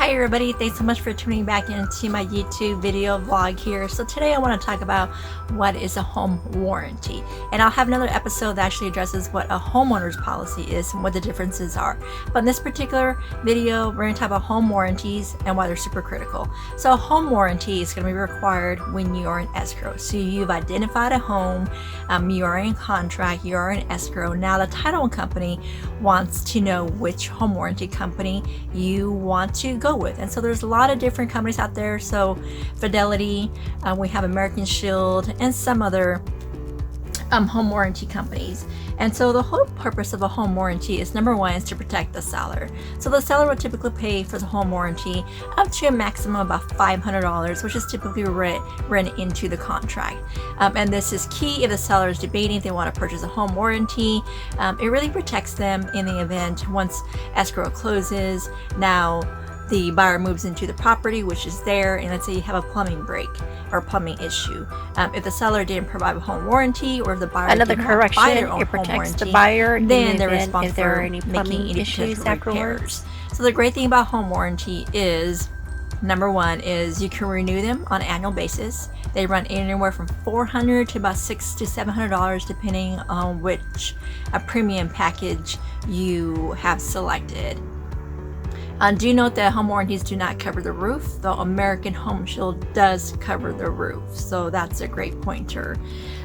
Hi everybody, thanks so much for tuning back into my YouTube video vlog here. So today I want to talk about what is a home warranty, and I'll have another episode that actually addresses what a homeowner's policy is and what the differences are. But in this particular video, we're going to talk about home warranties and why they're super critical. So a home warranty is going to be required when you are in escrow. So you've identified a home, you are in contract, you are in escrow. Now the title company wants to know which home warranty company you want to go with, and so there's a lot of different companies out there. So Fidelity, we have American Shield, and some other home warranty companies. And so the whole purpose of a home warranty is, number one, is to protect the seller. So the seller will typically pay for the home warranty up to a maximum of about $500, which is typically written into the contract. And this is key if the seller is debating if they want to purchase a home warranty. It really protects them in the event once escrow closes. Now the buyer moves into the property, which is there, and let's say you have a plumbing break or plumbing issue. If the seller didn't provide a home warranty, or if the buyer Another did correction, not buy their own it home protects warranty, the buyer then they're responsible if there are for any making plumbing any issues potential afterwards. repairs. So the great thing about home warranty is, number one, is you can renew them on an annual basis. They run anywhere from $400 to about $600 to $700, depending on which premium package you have selected. Do note that home warranties do not cover the roof, though American Home Shield does cover the roof, so that's a great pointer.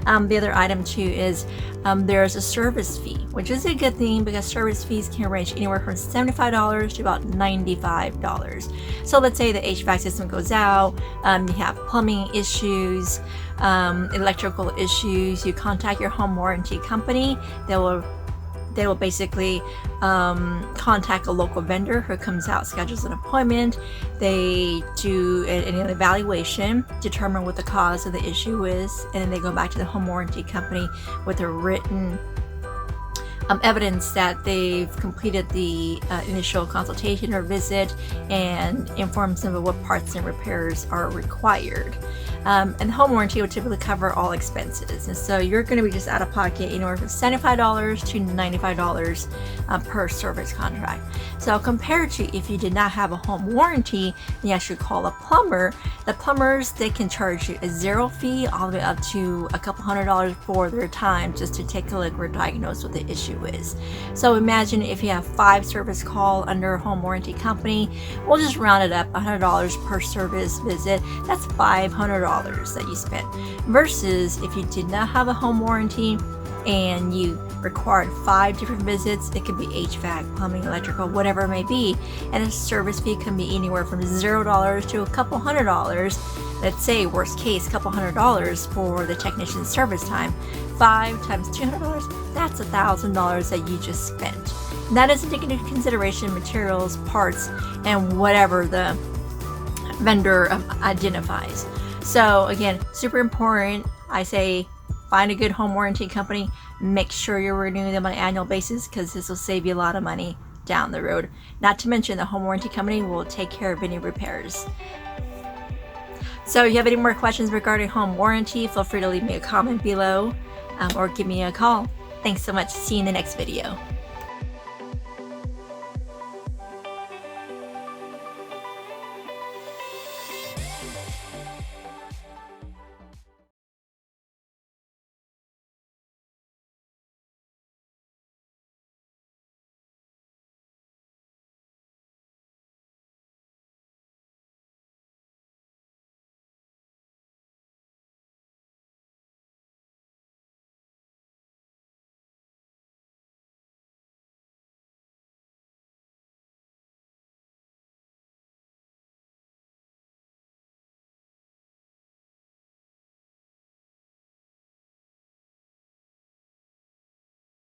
The other item too is there's a service fee, which is a good thing because service fees can range anywhere from $75 to about $95. So let's say the HVAC system goes out, you have plumbing issues, electrical issues, you contact your home warranty company. They will basically contact a local vendor who comes out, schedules an appointment. They do an evaluation, determine what the cause of the issue is, and then they go back to the home warranty company with a written evidence that they've completed the initial consultation or visit, and informs them of what parts and repairs are required. And the home warranty will typically cover all expenses, and so you're going to be just out of pocket anywhere from $75 to $95 per service contract. So compared to if you did not have a home warranty, you actually call a plumber. The plumbers, they can charge you a zero fee all the way up to a couple $100 for their time just to take a look or diagnose what the issue is. So imagine if you have 5 service call under a home warranty company, we'll just round it up, $100 per service visit. That's $500 that you spent, versus if you did not have a home warranty and you required 5 different visits. It could be HVAC, plumbing, electrical, whatever it may be, and a service fee can be anywhere from $0 to a couple $100. Let's say worst case, couple $100 for the technician's service time. 5 times $200, that's $1,000 that you just spent. And that doesn't take into consideration materials, parts, and whatever the vendor identifies. So again, super important. I say find a good home warranty company. Make sure you're renewing them on an annual basis, because this will save you a lot of money down the road. Not to mention the home warranty company will take care of any repairs. So if you have any more questions regarding home warranty, feel free to leave me a comment below, or give me a call. Thanks so much. See you in the next video.